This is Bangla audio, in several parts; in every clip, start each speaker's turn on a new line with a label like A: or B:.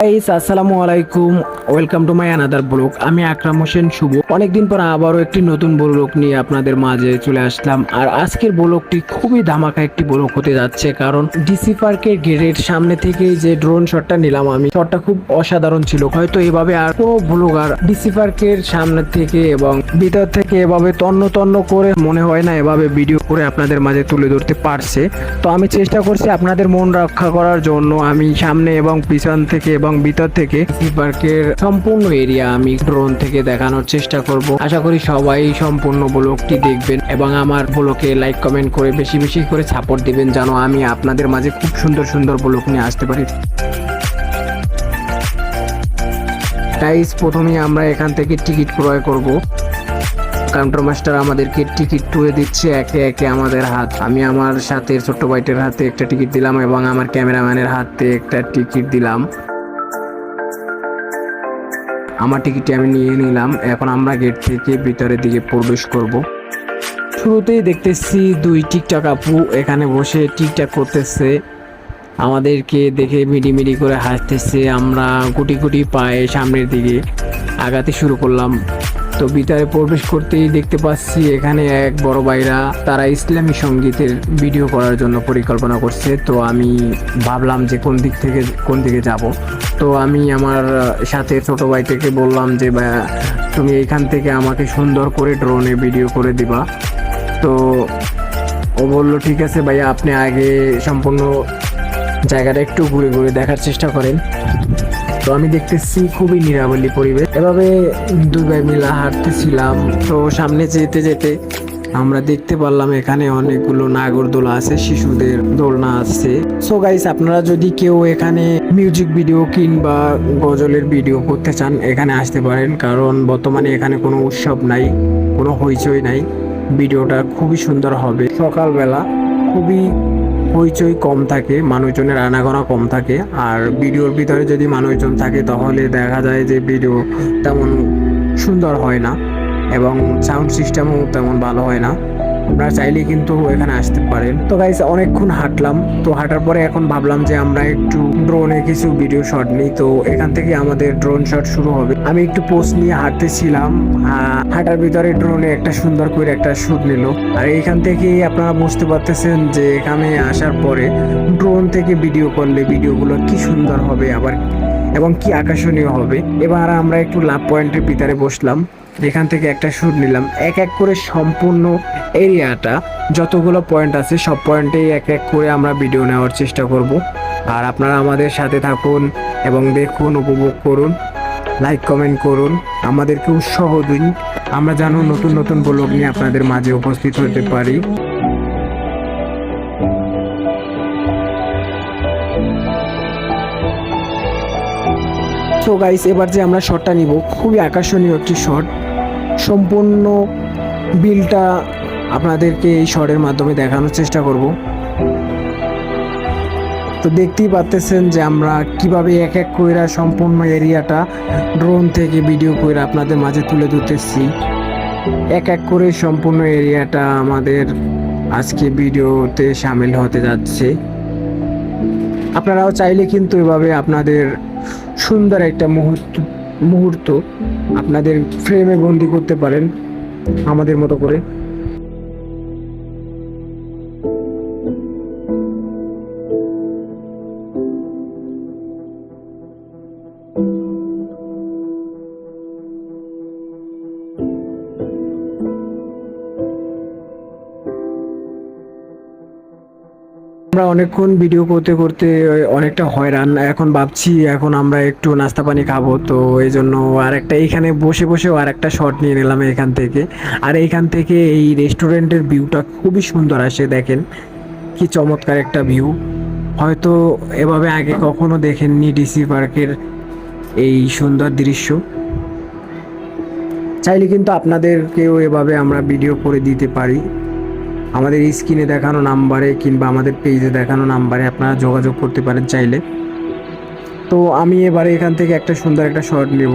A: গাইস আসসালামু আলাইকুম, welcome to my another blog. আমি আকরাম হোসেন শুভ। অনেকদিন পর আবারও একটি নতুন ব্লগ নিয়ে আপনাদের মাঝে চলে আসলাম। আর আজকের ব্লগটি খুবই ধামাকা একটি ব্লগ হতে যাচ্ছে, কারণ ডিসি পার্কের গেটের সামনে থেকে যে ড্রোন শটটা নিলাম আমি, শটটা খুব অসাধারণ ছিল। হয়তো এভাবে আর কোনো ব্লগার ডিসি পার্কের সামনে থেকে এবং ভিতর থেকে এভাবে তন্ন তন্ন করে মনে হয় না এভাবে ভিডিও করে আপনাদের মাঝে তুলে ধরতে পারছে। তো আমি চেষ্টা করছি আপনাদের মন রক্ষা করার জন্য। আমি সামনে এবং পিছন থেকে এবং ভিতর থেকে ডিসি পার্কের সম্পূর্ণ এরিয়া আমি ড্রোন থেকে দেখানোর চেষ্টা করব। আশা করি সবাই সম্পূর্ণ ব্লগটি দেখবেন এবং আমার ব্লগে লাইক কমেন্ট করে বেশি বেশি করে সাপোর্ট দিবেন, যেন আমি আপনাদের মাঝে খুব সুন্দর সুন্দর ব্লগ নিয়ে আসতে পারি। গাইস, প্রথমেই আমরা এখান থেকে টিকিট ক্রয় করব। কাউন্টার মাস্টার আমাদেরকে টিকিট তুলে দিচ্ছে একে একে আমাদের হাত। আমি আমার সাথে ছোট্ট ভাইটের হাতে একটা টিকিট দিলাম এবং আমার ক্যামেরাম্যানের হাতে একটা টিকিট দিলাম। আমার টিকিটটি আমি নিয়ে নিলাম। এখন আমরা গেট থেকে ভিতরের দিকে প্রবেশ করব। শুরুতেই দেখতেছি দুই টিকটক আপু এখানে বসে টিকটক করতেছে, আমাদেরকে দেখে মিডিমিডি করে হাসতেছে। আমরা গুটি গুটি পায়ে সামনের দিকে আগাতে শুরু করলাম। তো ভিতরে প্রবেশ করতেই দেখতে পাচ্ছি এখানে এক বড় ভাইরা, তারা ইসলামী সঙ্গীতের ভিডিও করার জন্য পরিকল্পনা করছে। তো আমি ভাবলাম যে কোন দিকে যাব। তো আমি আমার সাথে ছোট ভাইটাকে বললাম যে ভাইয়া, তুমি এখান থেকে আমাকে সুন্দর করে ড্রোনে ভিডিও করে দিবা। তো ও বলল ঠিক আছে ভাইয়া, আপনি আগে সম্পূর্ণ জায়গাটা একটু ঘুরে ঘুরে দেখার চেষ্টা করেন। তো আমি দেখতেছি খুবই নিরাবলী পরিবেশ। এভাবে দুই ভাই মিলা হাঁটতেছিলাম। তো সামনে যেতে যেতে আমরা দেখতে পারলাম এখানে অনেকগুলো নাগরদোলা আছে, শিশুদের দোলনা আছে। সো গাইস, আপনারা যদি কেউ এখানে মিউজিক ভিডিও কিংবা গজলের ভিডিও করতে চান এখানে আসতে পারেন, কারণ বর্তমানে এখানে কোনো উৎসব নাই, কোনো হইচই নাই। ভিডিওটা খুবই সুন্দর হবে। সকালবেলা খুবই হইচই কম থাকে, মানুষজনের আনাগোনা কম থাকে। আর ভিডিওর ভিতরে যদি মানুষজন থাকে তাহলে দেখা যায় যে ভিডিও তেমন সুন্দর হয় না এবং সাউন্ড সিস্টেমও তেমন ভালো হয় না। আপনারা চাইলে কিন্তু এখানে আসতে পারেন। তো গাইস, অনেকক্ষণ হাঁটলাম। তো হাঁটার পরে এখন ভাবলাম যে আমরা একটু ড্রোনে কিছু ভিডিও শট নিই। তো এখান থেকে আমাদের ড্রোন শট শুরু হবে। আমি একটু পোস্ট নিয়ে হাঁটতেছিলাম, হাঁটার ভিতরে ড্রোনে একটা সুন্দর করে একটা শুট নিল। আর এখান থেকে আপনারা বুঝতে পারতেছেন যে এখানে আসার পরে ড্রোন থেকে ভিডিও করলে ভিডিওগুলো কি সুন্দর হবে আবার এবং কি আকর্ষণীয় হবে। এবার আমরা একটু লাভ পয়েন্টের ভিতরে বসলাম, এখান থেকে একটা শুট নিলাম। এক এক করে সম্পূর্ণ এরিয়াটা যতগুলো পয়েন্ট আছে সব পয়েন্টেই এক এক করে আমরা ভিডিও নেওয়ার চেষ্টা করব। আর আপনারা আমাদের সাথে থাকুন এবং দেখুন, উপভোগ করুন, লাইক কমেন্ট করুন, আমাদেরকে উৎসাহ দিন, আমরা যেন নতুন নতুন ব্লগ নিয়ে আপনাদের মাঝে উপস্থিত হতে পারি। তো গাইস, এবার যে আমরা শটটা নিব খুবই আকর্ষণীয় একটি শট। সম্পূর্ণ বিলটা আপনাদেরকে এই শটের মাধ্যমে দেখানোর চেষ্টা করব। তো দেখতেই পাচ্ছেন যে আমরা কিভাবে এক এক করে সম্পূর্ণ এরিয়াটা ড্রোন থেকে ভিডিও করে আপনাদের মাঝে তুলে ধরতেছি। এক এক করে সম্পূর্ণ এরিয়াটা আমাদের আজকে ভিডিওতে শামিল হতে যাচ্ছে। আপনারাও চাইলে কিন্তু এভাবে আপনাদের সুন্দর একটা মুহূর্ত আপনাদের ফ্রেমে বন্দি করতে পারেন আমাদের মতো করে। আমরা অনেকক্ষণ ভিডিও করতে করতে অনেকটা হয়রান। এখন ভাবছি এখন আমরা একটু নাস্তা পানি খাবো। তো এই জন্য আর একটা এইখানে বসে বসেও আর একটা শট নিয়ে নিলাম এখান থেকে। আর এইখান থেকে এই রেস্টুরেন্টের ভিউটা খুবই সুন্দর আসে, দেখেন কি চমৎকার একটা ভিউ। হয়তো এভাবে আগে কখনো দেখেননি ডিসি পার্কের এই সুন্দর দৃশ্য। চাইলে কিন্তু আপনাদেরকেও এভাবে আমরা ভিডিও করে দিতে পারি। আমাদের স্ক্রিনে দেখানো নাম্বারে কিংবা আমাদের পেজে দেখানো নাম্বারে আপনারা যোগাযোগ করতে পারেন চাইলে। তো আমি এবারে এখান থেকে একটা সুন্দর একটা শট নেব।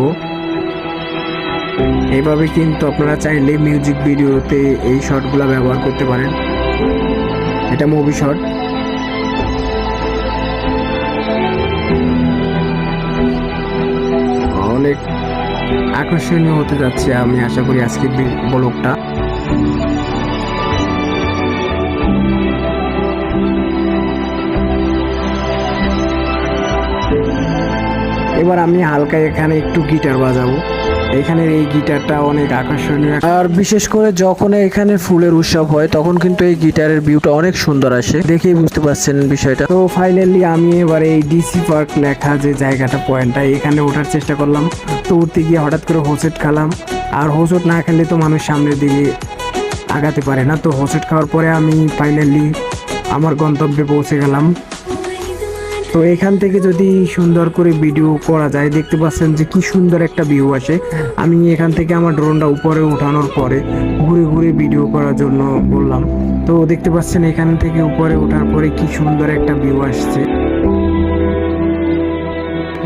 A: এইভাবে কিন্তু আপনারা চাইলে মিউজিক ভিডিওতে এই শটগুলো ব্যবহার করতে পারেন। এটা মুভি শট। অনেক আকর্ষণীয় হতে যাচ্ছে। আমি আশা করি আজকের ব্লগটা। এবার আমি হালকা এখানে একটু গিটার বাজাবো। এখানের এই গিটারটা অনেক আকর্ষণীয়, আর বিশেষ করে যখন এখানে ফুলের উৎসব হয় তখন কিন্তু এই গিটারের ভিউটা অনেক সুন্দর আসে, দেখেই বুঝতে পারছেন বিষয়টা। তো ফাইনালি আমি এবার এই ডিসি পার্ক লেখা যে জায়গাটা পয়েন্টটা, এখানে ওঠার চেষ্টা করলাম। তো উঠতে গিয়ে হঠাৎ করে হোঁচট খেলাম, আর হোঁচট না খেলে তো মানুষ সামনের দিকে আগাতে পারে না। তো হোঁচট খাওয়ার পরে আমি ফাইনালি আমার গন্তব্যে পৌঁছে গেলাম। তো এখান থেকে যদি সুন্দর করে ভিডিও করা যায়, দেখতে পাচ্ছেন যে কি সুন্দর একটা ভিউ আসে। আমি এখান থেকে আমার ড্রোনটা উপরে উঠানোর পরে ঘুরে ঘুরে ভিডিও করার জন্য বললাম। তো দেখতে পাচ্ছেন এখান থেকে উপরে ওঠার পরে কি সুন্দর একটা ভিউ আসছে,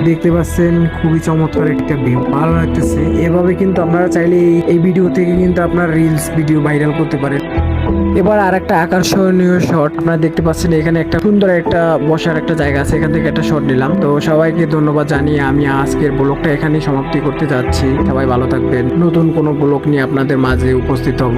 A: দেখতে পাচ্ছেন খুবই চমৎকার একটা ভিউ, ভালো লাগতেছে। এভাবে কিন্তু আপনারা চাইলে এই ভিডিও থেকে কিন্তু আপনার রিলস ভিডিও ভাইরাল করতে পারেন। এবার আর একটা আকর্ষণীয় শট আপনারা দেখতে পাচ্ছেন, এখানে একটা সুন্দর একটা বসার একটা জায়গা আছে, এখান থেকে একটা শট নিলাম। তো সবাইকে ধন্যবাদ জানিয়ে আমি আজকের ব্লগটা এখানেই সমাপ্তি করতে যাচ্ছি। সবাই ভালো থাকবেন, নতুন কোনো ব্লগ নিয়ে আপনাদের মাঝে উপস্থিত হব।